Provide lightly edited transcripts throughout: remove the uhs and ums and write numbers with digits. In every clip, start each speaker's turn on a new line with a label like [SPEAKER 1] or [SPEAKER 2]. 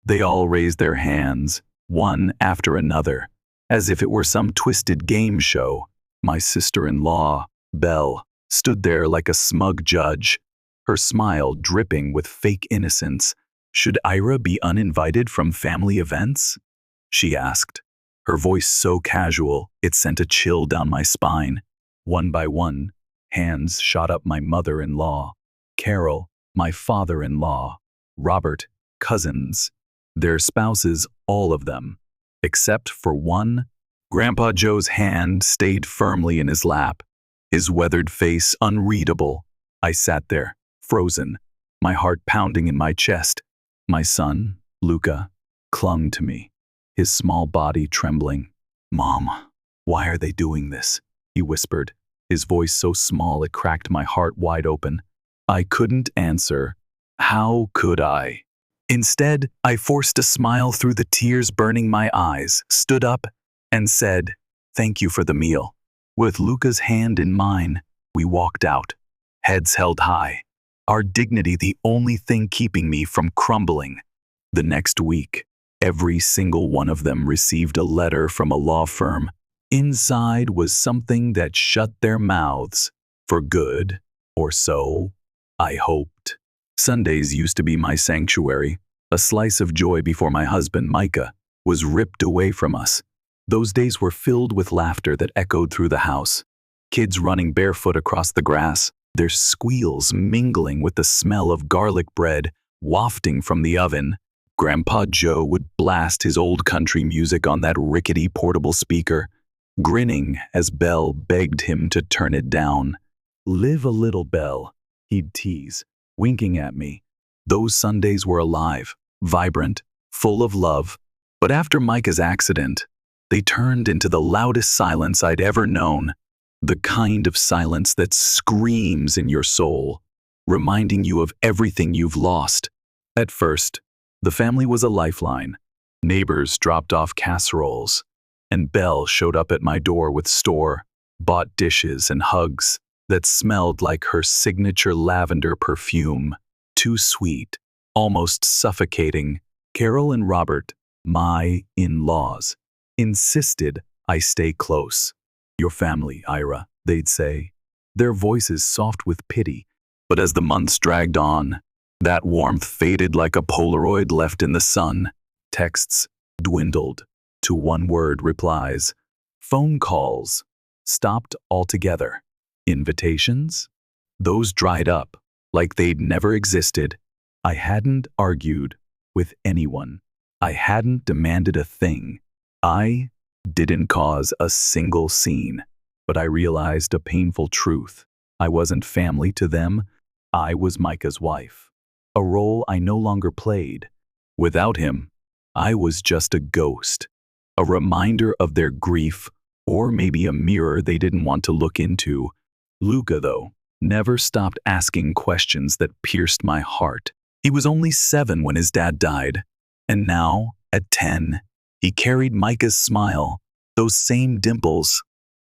[SPEAKER 1] They all raised their hands, one after another, as if it were some twisted game show. My sister-in-law, Belle, stood there like a smug judge, her smile dripping with fake innocence. "Should Ira be uninvited from family events?" she asked, her voice so casual it sent a chill down my spine. One by one, hands shot up. My mother-in-law, Carol, my father-in-law, Robert, cousins, their spouses, all of them, except for one. Grandpa Joe's hand stayed firmly in his lap, his weathered face unreadable. I sat there, frozen, my heart pounding in my chest. My son, Luca, clung to me, his small body trembling. "Mom, why are they doing this?" he whispered, his voice so small it cracked my heart wide open. I couldn't answer. How could I? Instead, I forced a smile through the tears burning my eyes, stood up, and said, "Thank you for the meal." With Luca's hand in mine, we walked out, heads held high, our dignity the only thing keeping me from crumbling. The next week, every single one of them received a letter from a law firm. Inside was something that shut their mouths, for good, or so I hoped. Sundays used to be my sanctuary, a slice of joy before my husband, Micah, was ripped away from us. Those days were filled with laughter that echoed through the house. Kids running barefoot across the grass, their squeals mingling with the smell of garlic bread wafting from the oven. Grandpa Joe would blast his old country music on that rickety portable speaker, grinning as Belle begged him to turn it down. "Live a little, Belle," he'd tease, winking at me. Those Sundays were alive, vibrant, full of love. But after Micah's accident, they turned into the loudest silence I'd ever known. The kind of silence that screams in your soul, reminding you of everything you've lost. At first, the family was a lifeline. Neighbors dropped off casseroles, and Belle showed up at my door with store-bought dishes and hugs that smelled like her signature lavender perfume. Too sweet, almost suffocating. Carol and Robert, my in-laws, insisted I stay close. "Your family, Ira," they'd say, their voices soft with pity. But as the months dragged on, that warmth faded like a Polaroid left in the sun. Texts dwindled to one-word replies. Phone calls stopped altogether. Invitations? Those dried up like they'd never existed. I hadn't argued with anyone. I hadn't demanded a thing. I didn't cause a single scene. But I realized a painful truth. I wasn't family to them. I was Micah's wife, a role I no longer played. Without him, I was just a ghost, a reminder of their grief, or maybe a mirror they didn't want to look into. Luca, though, never stopped asking questions that pierced my heart. He was only 7 when his dad died, and now, at 10, he carried Micah's smile, those same dimples,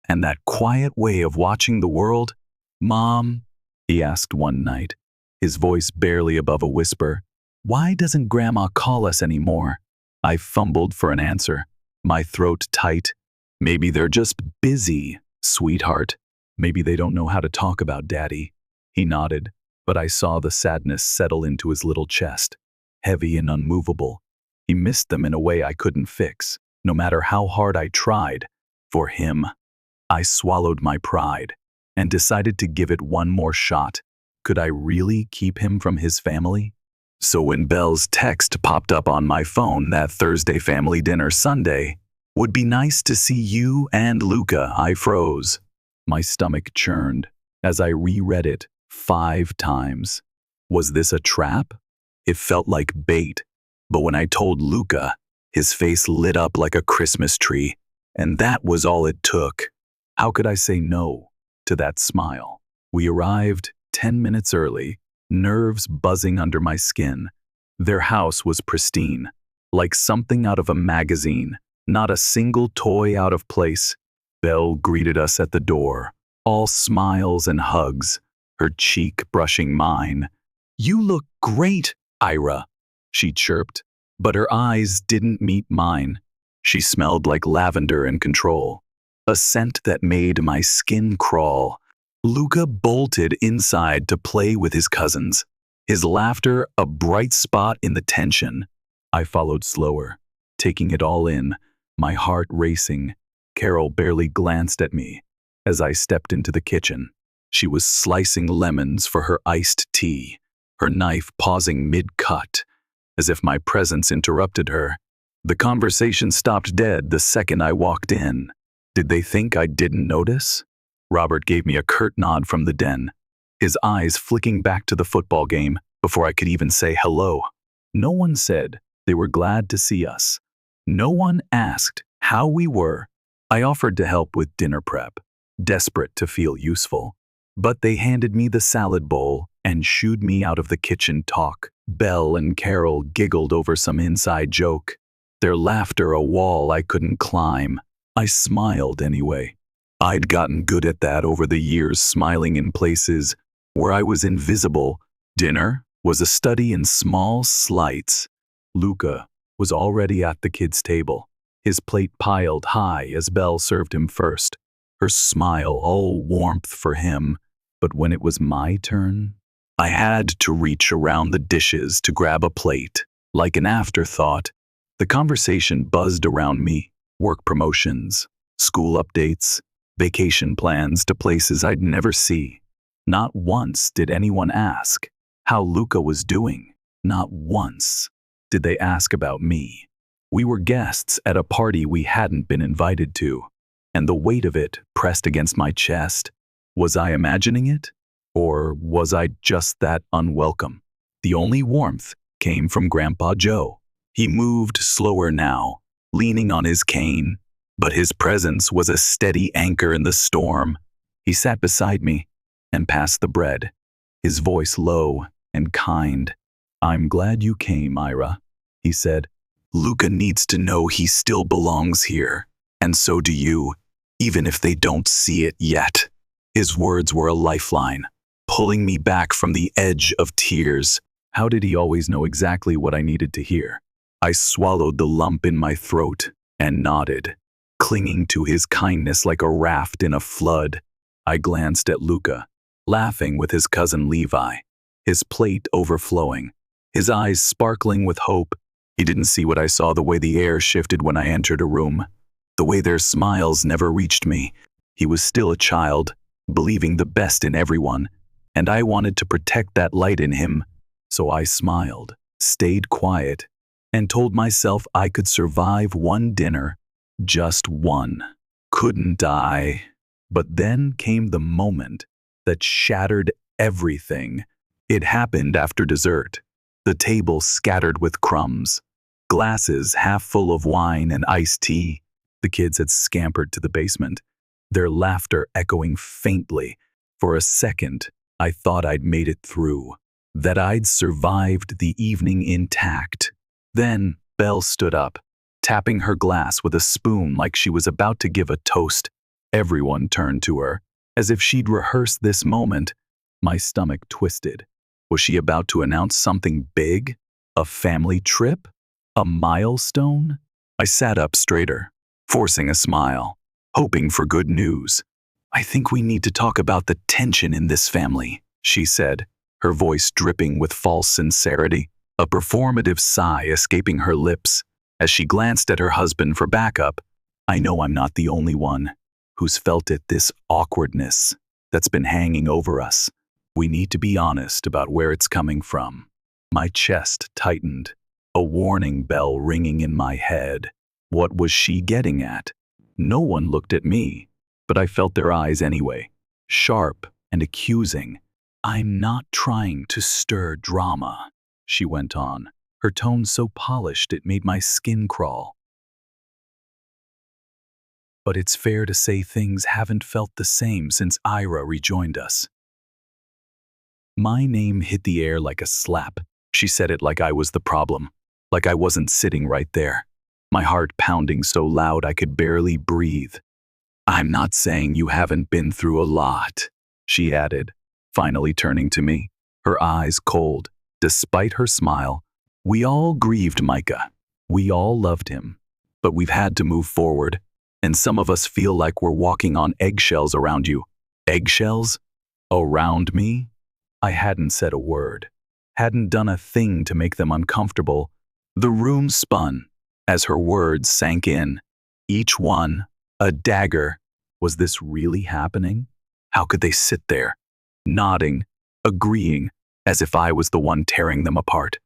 [SPEAKER 1] and that quiet way of watching the world. "Mom," he asked one night, his voice barely above a whisper, "why doesn't Grandma call us anymore?" I fumbled for an answer, my throat tight. "Maybe they're just busy, sweetheart. Maybe they don't know how to talk about Daddy." He nodded, but I saw the sadness settle into his little chest, heavy and unmovable. He missed them in a way I couldn't fix, no matter how hard I tried. For him, I swallowed my pride and decided to give it one more shot. Could I really keep him from his family? So when Belle's text popped up on my phone that Thursday family dinner Sunday, "Would be nice to see you and Luca," I froze. My stomach churned as I reread it 5 times. Was this a trap? It felt like bait. But when I told Luca, his face lit up like a Christmas tree, and that was all it took. How could I say no to that smile? We arrived 10 minutes early, nerves buzzing under my skin. Their house was pristine, like something out of a magazine, not a single toy out of place. Belle greeted us at the door, all smiles and hugs, her cheek brushing mine. "You look great, Ira," she chirped, But her eyes didn't meet mine. She smelled like lavender and control, a scent that made my skin crawl. Luca bolted inside to play with his cousins, his laughter a bright spot in the tension. I followed slower, taking it all in, my heart racing. Carol barely glanced at me as I stepped into the kitchen. She was slicing lemons for her iced tea, her knife pausing mid-cut, as if my presence interrupted her. The conversation stopped dead the second I walked in. Did they think I didn't notice? Robert gave me a curt nod from the den, his eyes flicking back to the football game before I could even say hello. No one said they were glad to see us. No one asked how we were. I offered to help with dinner prep, desperate to feel useful. But they handed me the salad bowl and shooed me out of the kitchen talk. Belle and Carol giggled over some inside joke, their laughter a wall I couldn't climb. I smiled anyway. I'd gotten good at that over the years, smiling in places where I was invisible. Dinner was a study in small slights. Luca was already at the kids' table, his plate piled high as Belle served him first, her smile all warmth for him. But when it was my turn, I had to reach around the dishes to grab a plate. Like an afterthought, the conversation buzzed around me. Work promotions, school updates, vacation plans to places I'd never see. Not once did anyone ask how Luca was doing. Not once did they ask about me. We were guests at a party we hadn't been invited to, and the weight of it pressed against my chest. Was I imagining it? Or was I just that unwelcome? The only warmth came from Grandpa Joe. He moved slower now, leaning on his cane, but his presence was a steady anchor in the storm. He sat beside me and passed the bread, his voice low and kind. "I'm glad you came, Ira," he said. "Luca needs to know he still belongs here, and so do you, even if they don't see it yet." His words were a lifeline, pulling me back from the edge of tears. How did he always know exactly what I needed to hear? I swallowed the lump in my throat and nodded, clinging to his kindness like a raft in a flood. I glanced at Luca, laughing with his cousin Levi, his plate overflowing, his eyes sparkling with hope. He didn't see what I saw, the way the air shifted when I entered a room, the way their smiles never reached me. He was still a child, believing the best in everyone, and I wanted to protect that light in him. So I smiled, stayed quiet, and told myself I could survive one dinner, just one. Couldn't I? But then came the moment that shattered everything. It happened after dessert. The table scattered with crumbs, glasses half full of wine and iced tea. The kids had scampered to the basement, their laughter echoing faintly. For a second, I thought I'd made it through, that I'd survived the evening intact. Then Belle stood up, tapping her glass with a spoon like she was about to give a toast. Everyone turned to her, as if she'd rehearsed this moment. My stomach twisted. Was she about to announce something big? A family trip? A milestone? I sat up straighter, forcing a smile, hoping for good news. "I think we need to talk about the tension in this family," she said, her voice dripping with false sincerity, a performative sigh escaping her lips. As she glanced at her husband for backup, "I know I'm not the only one who's felt it, this awkwardness that's been hanging over us. We need to be honest about where it's coming from." My chest tightened, a warning bell ringing in my head. What was she getting at? No one looked at me, but I felt their eyes anyway, sharp and accusing. "I'm not trying to stir drama," she went on, her tone so polished it made my skin crawl. "But it's fair to say things haven't felt the same since Ira rejoined us." My name hit the air like a slap. She said it like I was the problem, like I wasn't sitting right there, my heart pounding so loud I could barely breathe. "I'm not saying you haven't been through a lot," she added, finally turning to me, her eyes cold, despite her smile. We all grieved Micah. We all loved him. But we've had to move forward, and some of us feel like we're walking on eggshells around you. Eggshells? Around me? I hadn't said a word, hadn't done a thing to make them uncomfortable. The room spun as her words sank in, each one a dagger. Was this really happening? How could they sit there, nodding, agreeing, as if I was the one tearing them apart?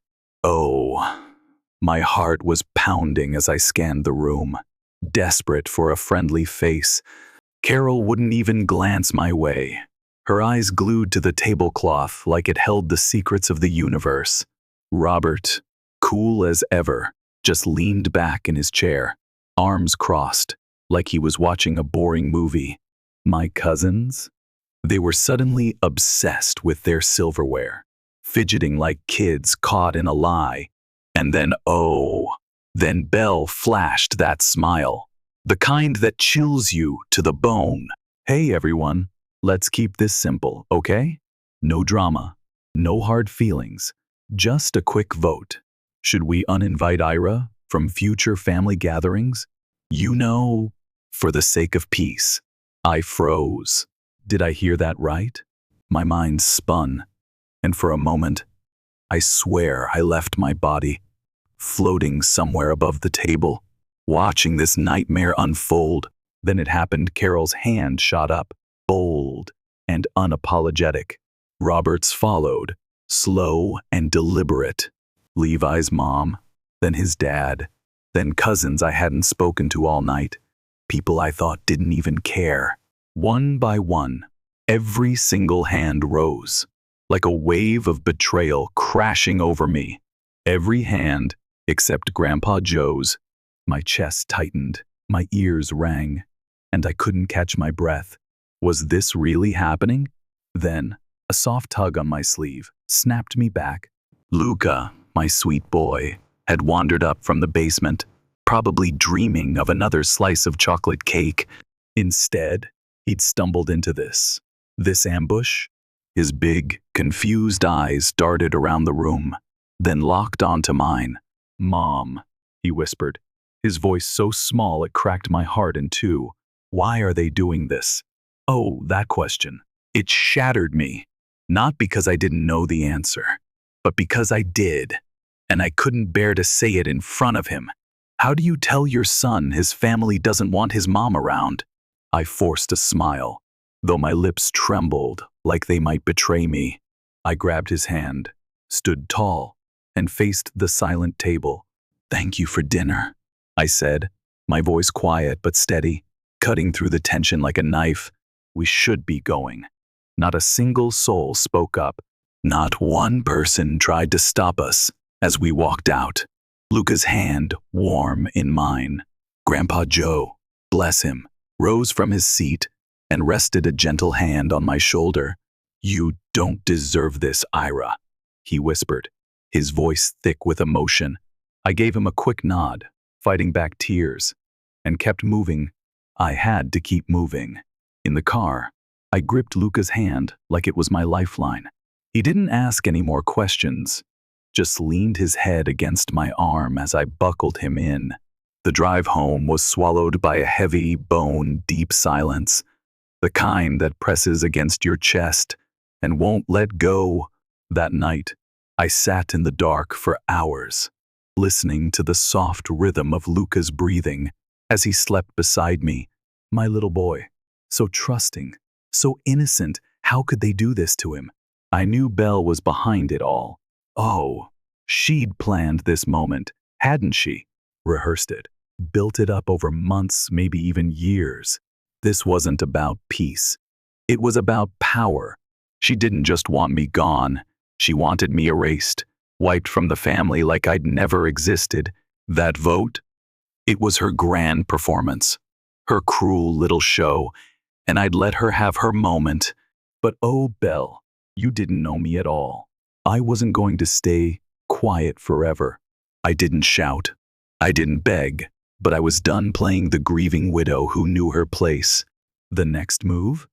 [SPEAKER 1] Oh, my heart was pounding as I scanned the room, desperate for a friendly face. Carol wouldn't even glance my way, her eyes glued to the tablecloth like it held the secrets of the universe. Robert, cool as ever, just leaned back in his chair, arms crossed, like he was watching a boring movie. My cousins? They were suddenly obsessed with their silverware, fidgeting like kids caught in a lie. And then Belle flashed that smile, the kind that chills you to the bone. Hey everyone, let's keep this simple, okay? No drama, no hard feelings, just a quick vote. Should we uninvite Ira from future family gatherings? You know, for the sake of peace. I froze. Did I hear that right? My mind spun, and for a moment, I swear I left my body, floating somewhere above the table, watching this nightmare unfold. Then it happened. Carol's hand shot up, bold and unapologetic. Robert's followed, slow and deliberate. Levi's mom, then his dad, then cousins I hadn't spoken to all night, people I thought didn't even care. One by one, every single hand rose, like a wave of betrayal crashing over me. Every hand, except Grandpa Joe's. My chest tightened, my ears rang, and I couldn't catch my breath. Was this really happening? Then, a soft tug on my sleeve snapped me back. Luca, my sweet boy, had wandered up from the basement, probably dreaming of another slice of chocolate cake. Instead, he'd stumbled into this ambush. His big, confused eyes darted around the room, then locked onto mine. Mom, he whispered, his voice so small it cracked my heart in two. Why are they doing this? Oh, that question. It shattered me. Not because I didn't know the answer, but because I did, and I couldn't bear to say it in front of him. How do you tell your son his family doesn't want his mom around? I forced a smile, though my lips trembled like they might betray me. I grabbed his hand, stood tall, and faced the silent table. Thank you for dinner, I said, my voice quiet but steady, cutting through the tension like a knife. We should be going. Not a single soul spoke up. Not one person tried to stop us as we walked out. Luca's hand warm in mine. Grandpa Joe, bless him, rose from his seat and rested a gentle hand on my shoulder. You don't deserve this, Ira, he whispered, his voice thick with emotion. I gave him a quick nod, fighting back tears, and kept moving. I had to keep moving. In the car, I gripped Luca's hand like it was my lifeline. He didn't ask any more questions, just leaned his head against my arm as I buckled him in. The drive home was swallowed by a heavy, bone-deep silence, the kind that presses against your chest and won't let go. That night, I sat in the dark for hours, listening to the soft rhythm of Luca's breathing as he slept beside me. My little boy, so trusting, so innocent. How could they do this to him? I knew Belle was behind it all. Oh, she'd planned this moment, hadn't she? Rehearsed it, built it up over months, maybe even years. This wasn't about peace. It was about power. She didn't just want me gone. She wanted me erased, wiped from the family like I'd never existed. That vote? It was her grand performance, her cruel little show, and I'd let her have her moment. But oh, Belle, you didn't know me at all. I wasn't going to stay quiet forever. I didn't shout. I didn't beg. But I was done playing the grieving widow who knew her place. The next move?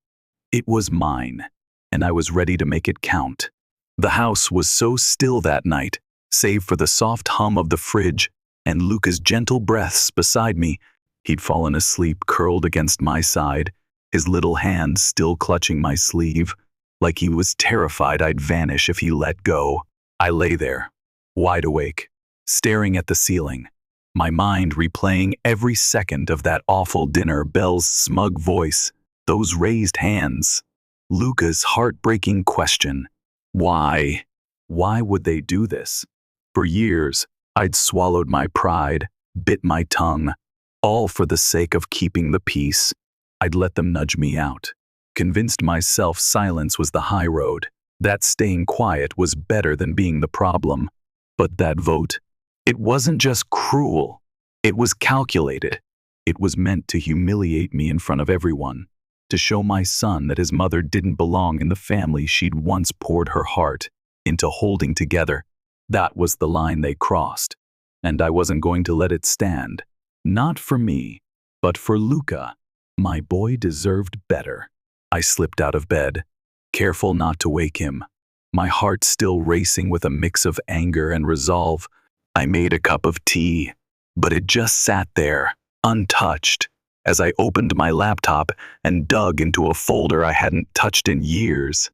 [SPEAKER 1] It was mine, and I was ready to make it count. The house was so still that night, save for the soft hum of the fridge and Luca's gentle breaths beside me. He'd fallen asleep curled against my side, his little hand still clutching my sleeve, like he was terrified I'd vanish if he let go. I lay there, wide awake, staring at the ceiling, my mind replaying every second of that awful dinner, Belle's smug voice, those raised hands, Luca's heartbreaking question. Why? Why would they do this? For years, I'd swallowed my pride, bit my tongue, all for the sake of keeping the peace. I'd let them nudge me out, convinced myself silence was the high road, that staying quiet was better than being the problem. But that vote, it wasn't just cruel, it was calculated. It was meant to humiliate me in front of everyone, to show my son that his mother didn't belong in the family she'd once poured her heart into holding together. That was the line they crossed, and I wasn't going to let it stand. Not for me, but for Luca. My boy deserved better. I slipped out of bed, careful not to wake him, my heart still racing with a mix of anger and resolve. I made a cup of tea, but it just sat there, untouched, as I opened my laptop and dug into a folder I hadn't touched in years.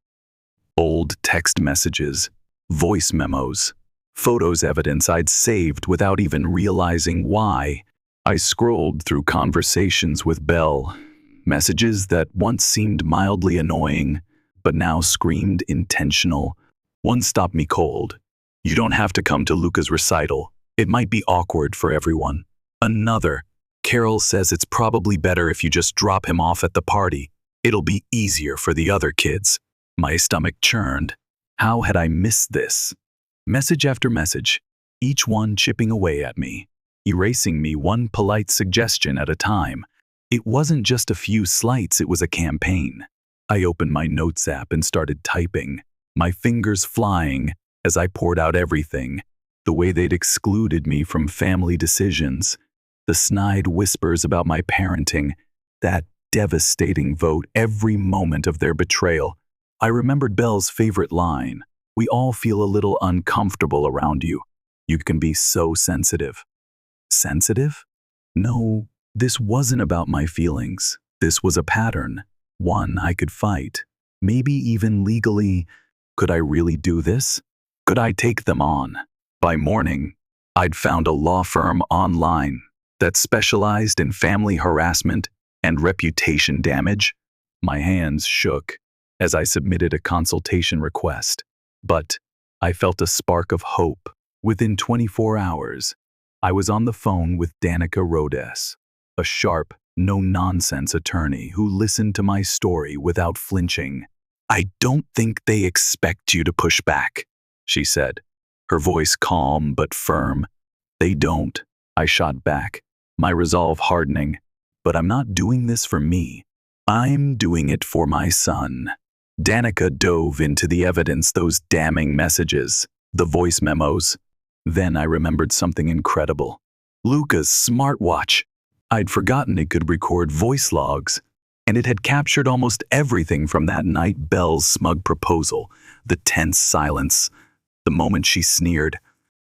[SPEAKER 1] Old text messages, voice memos, photos, evidence I'd saved without even realizing why. I scrolled through conversations with Belle, messages that once seemed mildly annoying, but now screamed intentional. One stopped me cold. You don't have to come to Luca's recital. It might be awkward for everyone. Another, Carol says it's probably better if you just drop him off at the party. It'll be easier for the other kids. My stomach churned. How had I missed this? Message after message, each one chipping away at me, erasing me one polite suggestion at a time. It wasn't just a few slights, it was a campaign. I opened my notes app and started typing, my fingers flying as I poured out everything, the way they'd excluded me from family decisions, the snide whispers about my parenting, that devastating vote, every moment of their betrayal. I remembered Belle's favorite line, "We all feel a little uncomfortable around you. You can be so sensitive." Sensitive? No, this wasn't about my feelings. This was a pattern, one I could fight, maybe even legally. Could I really do this? Could I take them on? By morning, I'd found a law firm online that specialized in family harassment and reputation damage. My hands shook as I submitted a consultation request, but I felt a spark of hope. Within 24 hours, I was on the phone with Danica Rhodes, a sharp, no-nonsense attorney who listened to my story without flinching. "I don't think they expect you to push back," she said, her voice calm but firm. "They don't," I shot back, my resolve hardening. "But I'm not doing this for me. I'm doing it for my son." Danica dove into the evidence, those damning messages, the voice memos. Then I remembered something incredible. Luca's smartwatch. I'd forgotten it could record voice logs, and it had captured almost everything from that night, Belle's smug proposal, the tense silence, the moment she sneered,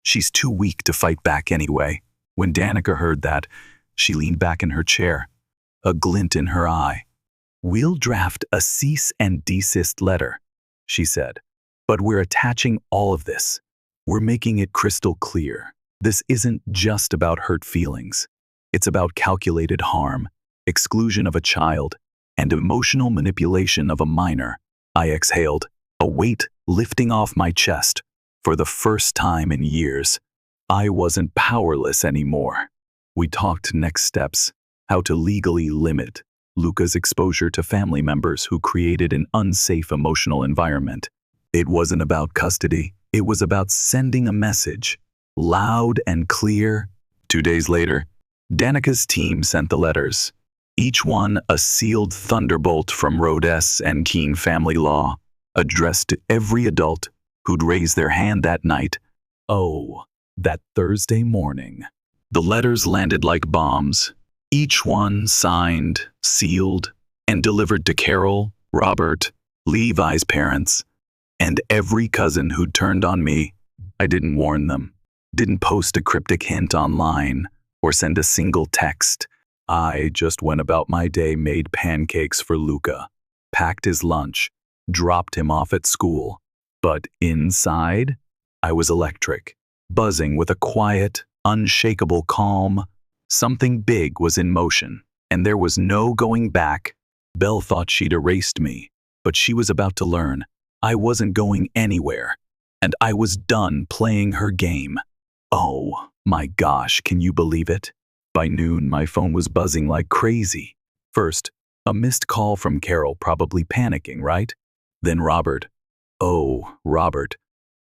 [SPEAKER 1] "She's too weak to fight back anyway." When Danica heard that, she leaned back in her chair, a glint in her eye. "We'll draft a cease and desist letter," she said, "but we're attaching all of this. We're making it crystal clear. This isn't just about hurt feelings. It's about calculated harm, exclusion of a child, and emotional manipulation of a minor." I exhaled, a weight lifting off my chest. For the first time in years, I wasn't powerless anymore. We talked next steps, how to legally limit Luca's exposure to family members who created an unsafe emotional environment. It wasn't about custody. It was about sending a message, loud and clear. 2 days later, Danica's team sent the letters, each one a sealed thunderbolt from Rhodes and Keene family law, addressed to every adult who'd raised their hand that night. Oh, that Thursday morning. The letters landed like bombs, each one signed, sealed, and delivered to Carol, Robert, Levi's parents, and every cousin who'd turned on me. I didn't warn them, didn't post a cryptic hint online, or send a single text. I just went about my day, made pancakes for Luca, packed his lunch, dropped him off at school. But inside, I was electric, buzzing with a quiet, unshakable calm. Something big was in motion, and there was no going back. Belle thought she'd erased me, but she was about to learn I wasn't going anywhere, and I was done playing her game. Oh my gosh, can you believe it? By noon, my phone was buzzing like crazy. First, a missed call from Carol, probably panicking, right? Then Robert. Oh, Robert.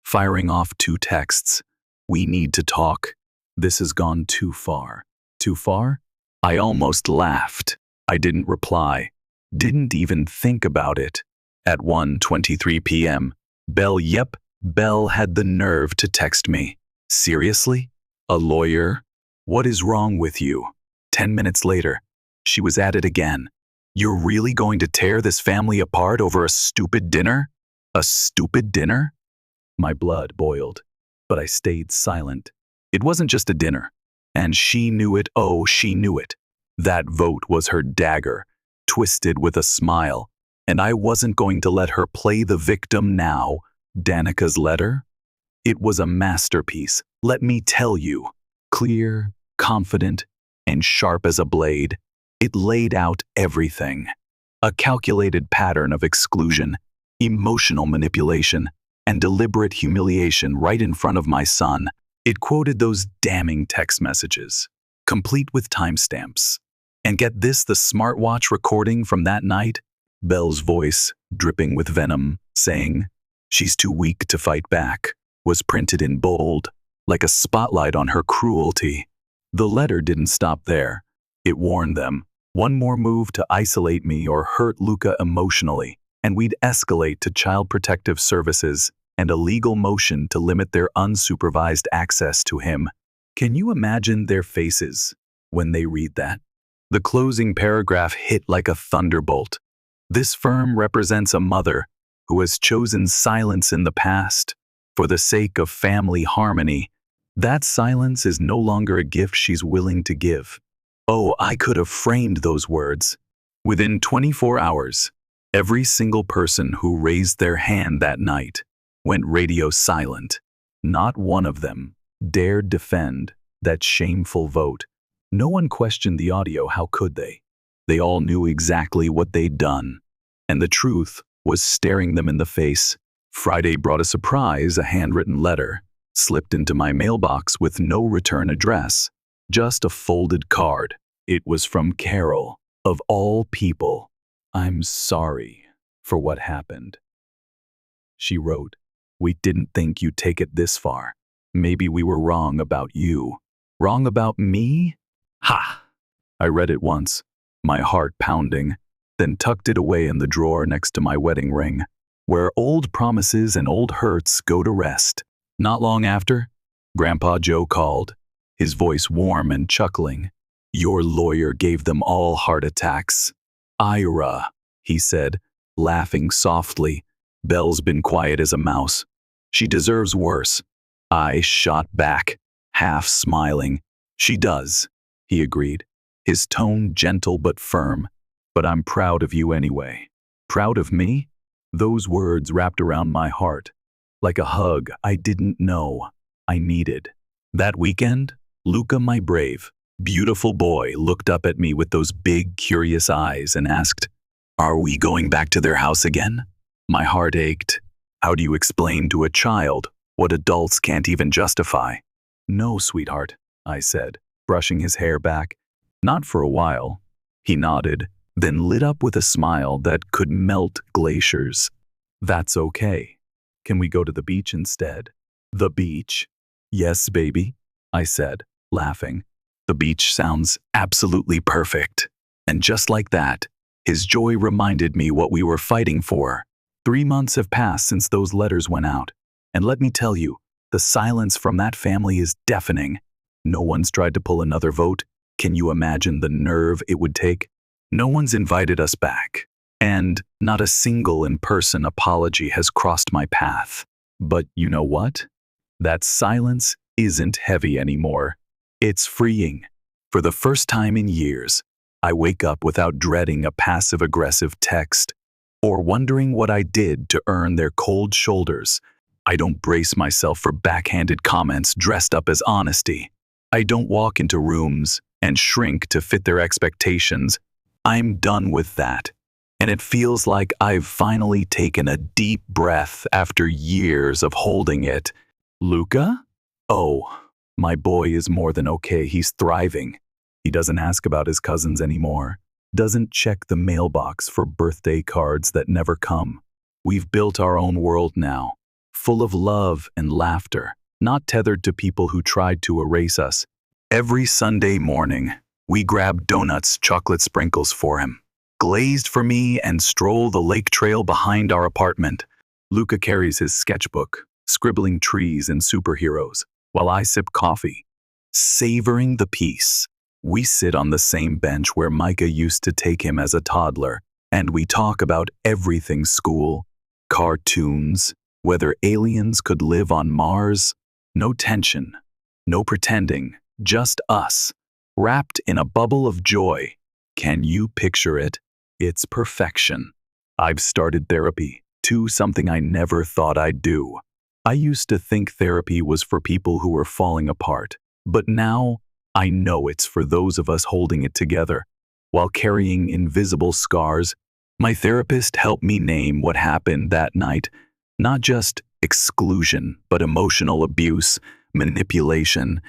[SPEAKER 1] Firing off 2 texts. We need to talk. This has gone too far. Too far? I almost laughed. I didn't reply. Didn't even think about it. At 1:23 p.m., Belle had the nerve to text me. Seriously? A lawyer? What is wrong with you? 10 minutes later, she was at it again. You're really going to tear this family apart over a stupid dinner? A stupid dinner? My blood boiled, but I stayed silent. It wasn't just a dinner, and she knew it. Oh, she knew it. That vote was her dagger, twisted with a smile, and I wasn't going to let her play the victim now. Danica's letter? It was a masterpiece, let me tell you. Clear, confident, and sharp as a blade. It laid out everything. A calculated pattern of exclusion, emotional manipulation, and deliberate humiliation right in front of my son. It quoted those damning text messages, complete with timestamps. And get this, the smartwatch recording from that night, Belle's voice, dripping with venom, saying, "She's too weak to fight back," was printed in bold, like a spotlight on her cruelty. The letter didn't stop there. It warned them. One more move to isolate me or hurt Luca emotionally, and we'd escalate to Child Protective Services and a legal motion to limit their unsupervised access to him. Can you imagine their faces when they read that? The closing paragraph hit like a thunderbolt. This firm represents a mother who has chosen silence in the past for the sake of family harmony. That silence is no longer a gift she's willing to give. Oh, I could have framed those words. Within 24 hours, every single person who raised their hand that night went radio silent. Not one of them dared defend that shameful vote. No one questioned the audio. How could they? They all knew exactly what they'd done, and the truth was staring them in the face. Friday brought a surprise, a handwritten letter, slipped into my mailbox with no return address, just a folded card. It was from Carol, of all people. "I'm sorry for what happened," she wrote. "We didn't think you'd take it this far. Maybe we were wrong about you." Wrong about me? Ha! I read it once, my heart pounding, then tucked it away in the drawer next to my wedding ring, where old promises and old hurts go to rest. Not long after, Grandpa Joe called, his voice warm and chuckling. "Your lawyer gave them all heart attacks." "Ira," he said, laughing softly. "Belle's been quiet as a mouse. She deserves worse." I shot back, half smiling. "She does," he agreed, his tone gentle but firm. "But I'm proud of you anyway." Proud of me? Those words wrapped around my heart, like a hug I didn't know I needed. That weekend, Luca, my brave, beautiful boy, looked up at me with those big, curious eyes and asked, "Are we going back to their house again?" My heart ached. How do you explain to a child what adults can't even justify? "No, sweetheart," I said, brushing his hair back. "Not for a while." He nodded, then lit up with a smile that could melt glaciers. "That's okay. Can we go to the beach instead?" "The beach?" "Yes, baby," I said, laughing. "The beach sounds absolutely perfect." And just like that, his joy reminded me what we were fighting for. 3 months have passed since those letters went out. And let me tell you, the silence from that family is deafening. No one's tried to pull another vote. Can you imagine the nerve it would take? No one's invited us back. And not a single in-person apology has crossed my path. But you know what? That silence isn't heavy anymore. It's freeing. For the first time in years, I wake up without dreading a passive-aggressive text or wondering what I did to earn their cold shoulders. I don't brace myself for backhanded comments dressed up as honesty. I don't walk into rooms and shrink to fit their expectations. I'm done with that. And it feels like I've finally taken a deep breath after years of holding it. Luca? Oh, my boy is more than okay. He's thriving. He doesn't ask about his cousins anymore. Doesn't check the mailbox for birthday cards that never come. We've built our own world now, full of love and laughter, not tethered to people who tried to erase us. Every Sunday morning, we grab donuts, chocolate sprinkles for him, glazed for me, and stroll the lake trail behind our apartment. Luca carries his sketchbook, scribbling trees and superheroes, while I sip coffee, savoring the peace. We sit on the same bench where Micah used to take him as a toddler, and we talk about everything: school, cartoons, whether aliens could live on Mars. No tension, no pretending, just us, wrapped in a bubble of joy. Can you picture it? It's perfection. I've started therapy, too, something I never thought I'd do. I used to think therapy was for people who were falling apart, but now I know it's for those of us holding it together. While carrying invisible scars, my therapist helped me name what happened that night. Not just exclusion, but emotional abuse, manipulation,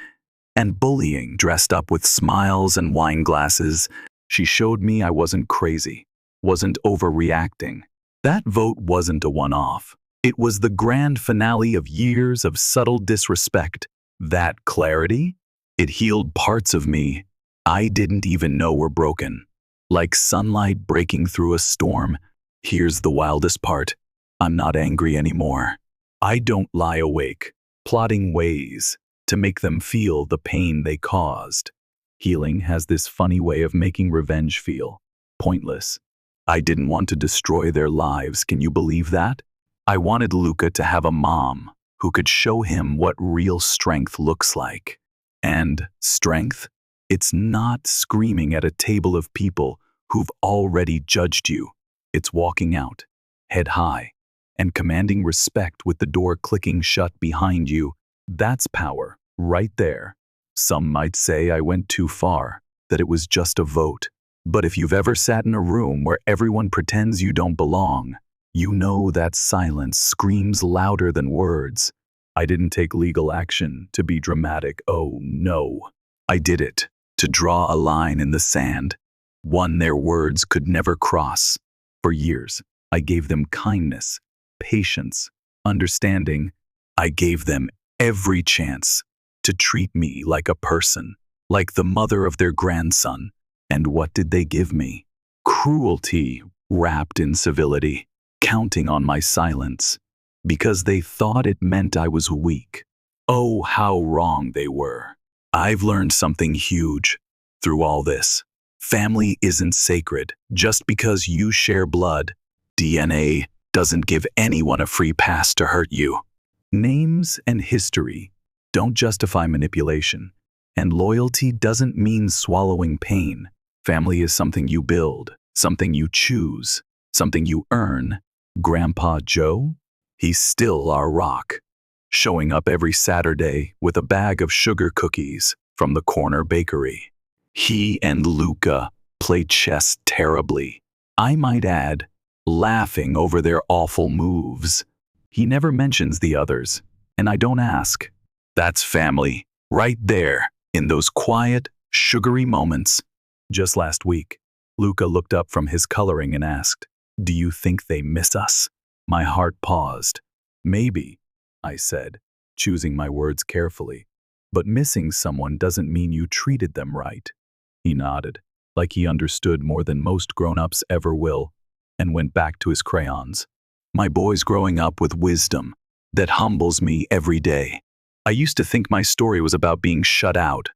[SPEAKER 1] and bullying dressed up with smiles and wine glasses. She showed me I wasn't crazy, wasn't overreacting. That vote wasn't a one-off. It was the grand finale of years of subtle disrespect. That clarity? It healed parts of me I didn't even know were broken. Like sunlight breaking through a storm. Here's the wildest part. I'm not angry anymore. I don't lie awake, plotting ways to make them feel the pain they caused. Healing has this funny way of making revenge feel pointless. I didn't want to destroy their lives, can you believe that? I wanted Luca to have a mom who could show him what real strength looks like. And strength? It's not screaming at a table of people who've already judged you. It's walking out, head high, and commanding respect with the door clicking shut behind you. That's power, right there. Some might say I went too far, that it was just a vote. But if you've ever sat in a room where everyone pretends you don't belong, you know that silence screams louder than words. I didn't take legal action to be dramatic. Oh, no. I did it to draw a line in the sand, one their words could never cross. For years, I gave them kindness, patience, understanding. I gave them every chance to treat me like a person, like the mother of their grandson. And what did they give me? Cruelty wrapped in civility, counting on my silence, because they thought it meant I was weak. Oh, how wrong they were. I've learned something huge through all this. Family isn't sacred just because you share blood. DNA doesn't give anyone a free pass to hurt you. Names and history don't justify manipulation, and loyalty doesn't mean swallowing pain. Family is something you build, something you choose, something you earn. Grandpa Joe? He's still our rock, showing up every Saturday with a bag of sugar cookies from the corner bakery. He and Luca play chess terribly. I might add, laughing over their awful moves. He never mentions the others, and I don't ask. That's family, right there, in those quiet, sugary moments. Just last week, Luca looked up from his coloring and asked, "Do you think they miss us?" My heart paused. "Maybe," I said, choosing my words carefully. "But missing someone doesn't mean you treated them right." He nodded, like he understood more than most grown-ups ever will, and went back to his crayons. My boy's growing up with wisdom that humbles me every day. I used to think my story was about being shut out,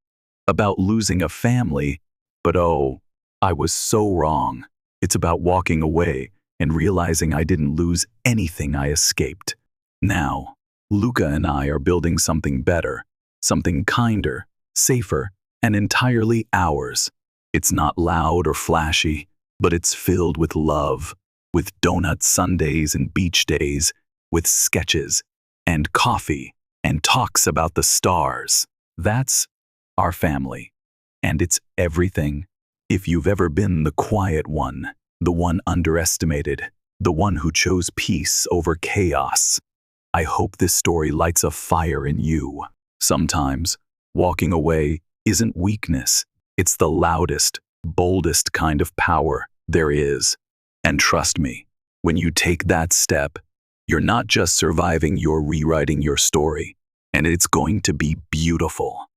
[SPEAKER 1] about losing a family, but oh, I was so wrong. It's about walking away and realizing I didn't lose anything I escaped. Now, Luca and I are building something better, something kinder, safer, and entirely ours. It's not loud or flashy, but it's filled with love, with donut Sundays and beach days, with sketches and coffee and talks about the stars. That's our family. And it's everything. If you've ever been the quiet one, the one underestimated, the one who chose peace over chaos, I hope this story lights a fire in you. Sometimes, walking away isn't weakness. It's the loudest, boldest kind of power there is. And trust me, when you take that step, you're not just surviving, you're rewriting your story. And it's going to be beautiful.